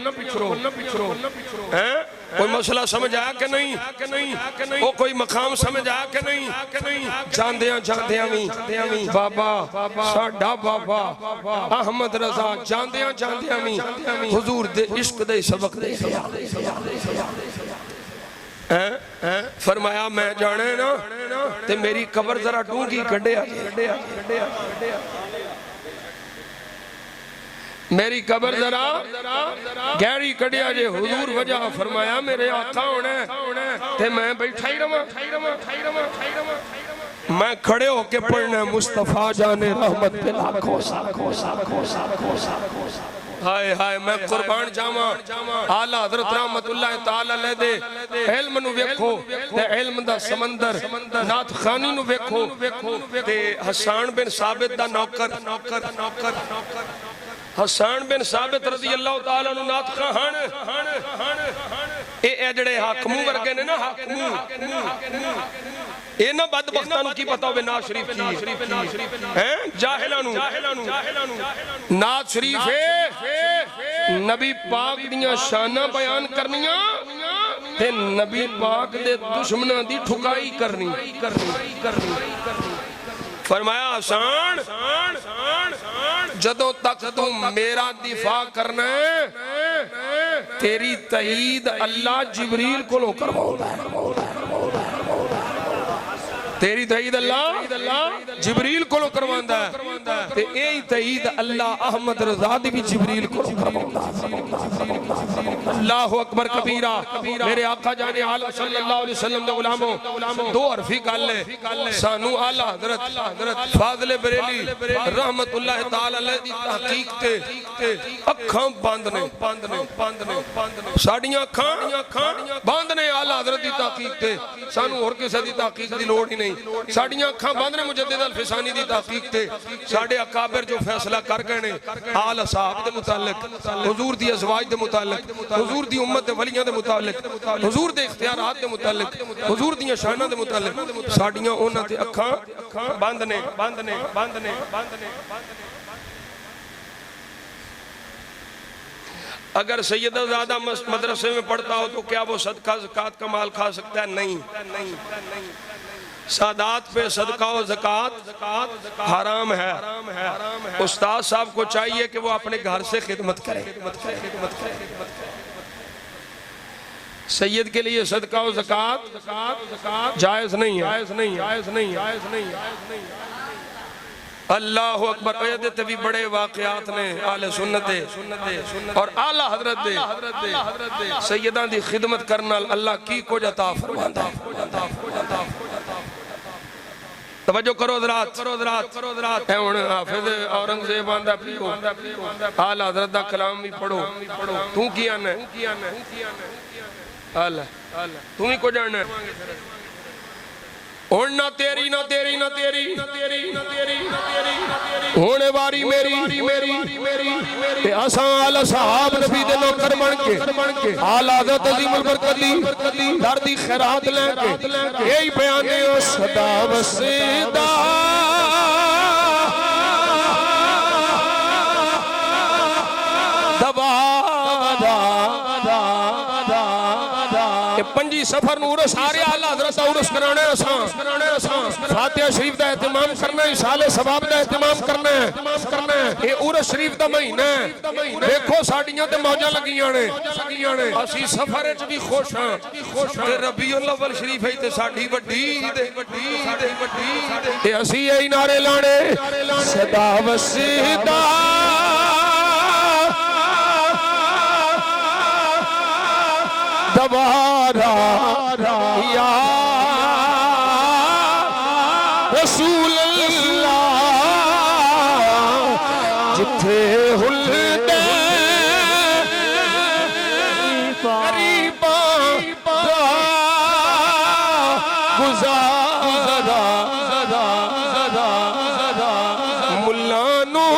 کوئی مسئلہ سمجھ آیا کہ نہیں وہ کوئی مقام سمجھ آیا کہ نہیں جاندیاں بھی بابا ساڈا بابا احمد رضا جاندیاں بھی حضور دے عشق دے سبق دے فرمایا میں جانے نا تے میری قبر ذرا ڈونگی کڈیا میری قبر ذرا گہری کڈیا جے حضور وجہ فرمایا میرے آقا ہونے تے میں بیٹھا ہی رہا میں کھڑے ہو کے پڑھنا مصطفیٰ جانے رحمت پہ لاکھوں ہائے ہائے میں قربان جاواں آلہ حضرت رحمت اللہ تعالی لے دے علم نو ویکھو تے علم دا سمندر نات خانی نو ویکھو تے حسان بن ثابت دا نوکر حسان بن ثابت رضی اللہ تعالیٰ عنہ نات خان اے جڑے حاکمو ورگے نے نا حاکمو اے نا بدبختانو کی پتا ہوئے نات شریف کی جاہلانو نات شریف ہے نبی پاک دیاں شانہ بیان کرنیاں تے نبی پاک دے دشمنہ دی ٹھکائی کرنی فرمایا حسان جدوں تک تم میرا دفاع کرنا ہے تیری تائید اللہ جبریل کو لو کرواؤں تیری تائید اللہ جبریل کو لو کرواندہ ہے تے ایہی تائید اللہ احمد رضا دی بھی جبریل کو لو کرواندہ اللہ اکبر کبیرہ میرے آقا جانے عالم صلی اللہ علیہ وسلم دے غلاموں دو عرفی کال لے سانو آلہ حضرت فاضل بریلی رحمت اللہ تعالی علیہ دی تحقیق تے اکھاں باندنے ساڑیاں اکھاں باندنے آلہ حضرت دی تحقیق تے سانو اور کسے دی تحقیق دی لوڑ ہی نہیں ساڑیاں اکھاں باندنے مجدد الفسانی دی تحقیق تے ساڑے اکابر جو فیصلہ کر گئے نے آل صاحب دے متعلق حضور دی ازواج دے متعلق حضور دی امت دے ولیاں دے متعلق حضور دے اختیارات دے متعلق حضور دی شانہ دے متعلق ساڑیاں اونا تے اکھاں باندنے اگر سیدہ زادہ مدرسے میں پڑھتا ہو تو کیا وہ صدقہ زکاة کا مال کھا سکتا ہے؟ نہیں سادات پہ صدقہ و زکاة حرام ہے استاد صاحب کو چاہیے کہ وہ اپنے گھر سے خدمت کرے سید کے لیے صدقہ و زکاة جائز نہیں ہے اللہ اکبر قیدت بھی بڑے واقعات نے آل سنت اور آلہ حضرت دے سیدان دی خدمت کرنا اللہ کی کو جتا فرماندہ توجہ کرو حضرات اے حافظ اورنگزیب آندہ پیو آلہ حضرت دا کلام بھی پڑھو تو کی آنا ہے آلہ تو ہی کو جاننا ہے اور نہ تیری ہونے واری میری تے آسان آلہ صحاب نبی دے نوکر بن کے آلہ حضرت عظیم البرکتی دردی خیرات لے کے یہی بیان دے او صدا وسیدہ پنجی سفر نورس آریا اللہ حضرت عورس کرانے اساں فاتحہ شریف دا اہتمام کرنا ہے سالے ثواب دا اہتمام کرنا ہے یہ عورس شریف دا مہینہ ہے دیکھو ساڑیاں تے موجہ لگیاں نے اسی سفر اچھ بھی خوش ہاں تے ربیع الاول شریف ہے تے ساڑھی وڈی تے اسی یہی نعرے لانے صدا وسیدہ دوارا یا رسول اللہ جتھے ہلدے قریباں گزارا ملانو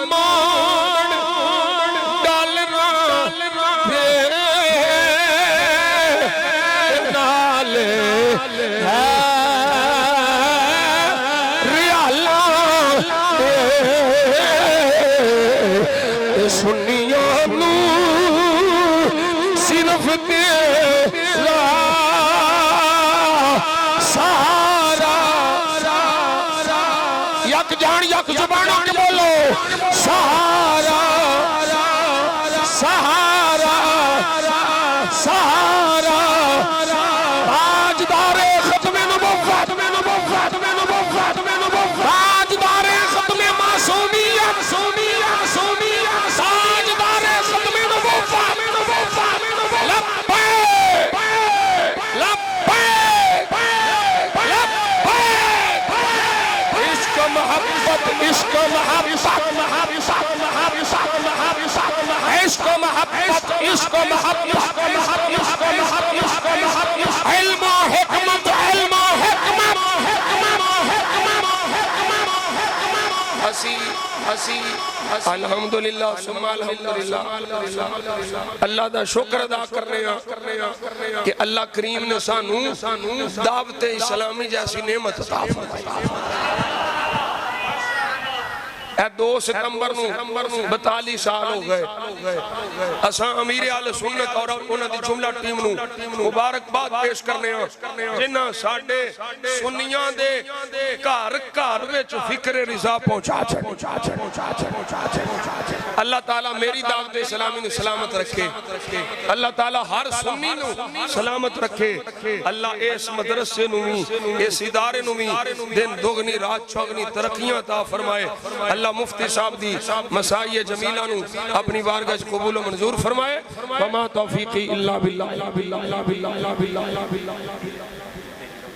مان ڈالنا نالے سنیاں نو صرف تیرا سہارا یک جان یک زبان کے بولو سہارا سہارا سہارا تاجدار ختم نبوت تاجدار ختم معصومیت تاجدار ختم نبوت لبیک لبیک لبیک عشق محبت عشق محبت عشق محبت عشق محبت علم و حکمت علم و حکمت ہسی الحمدللہ ثم الحمدللہ اللہ دا شکر ادا کرنے کہ اللہ کریم نے سانو دعوت اسلامی جیسی نعمت عطا فرمائی. اے 2 ستمبر نو 42 سال ہو گئے اساں امیر اہل سنت اور انہاں دی جملہ ٹیم نو مبارکباد پیش کرنے ہیں جنہاں ساڈے سنیاں دے گھر گھر وچ فکر رضا پہنچا اللہ تعالیٰ میری دعوت اسلامی نے سلامت رکھے اللہ تعالیٰ ہر سنی نو سلامت رکھے اللہ اس مدرسے نو اس ادارے نو دن دگنی رات چوگنی ترقیاں عطا فرمائے اللہ مفتی صاحب دی مسائی جمیلہ نو اپنی بارگاہ قبول و منظور فرمائے وما توفیقی الا باللہ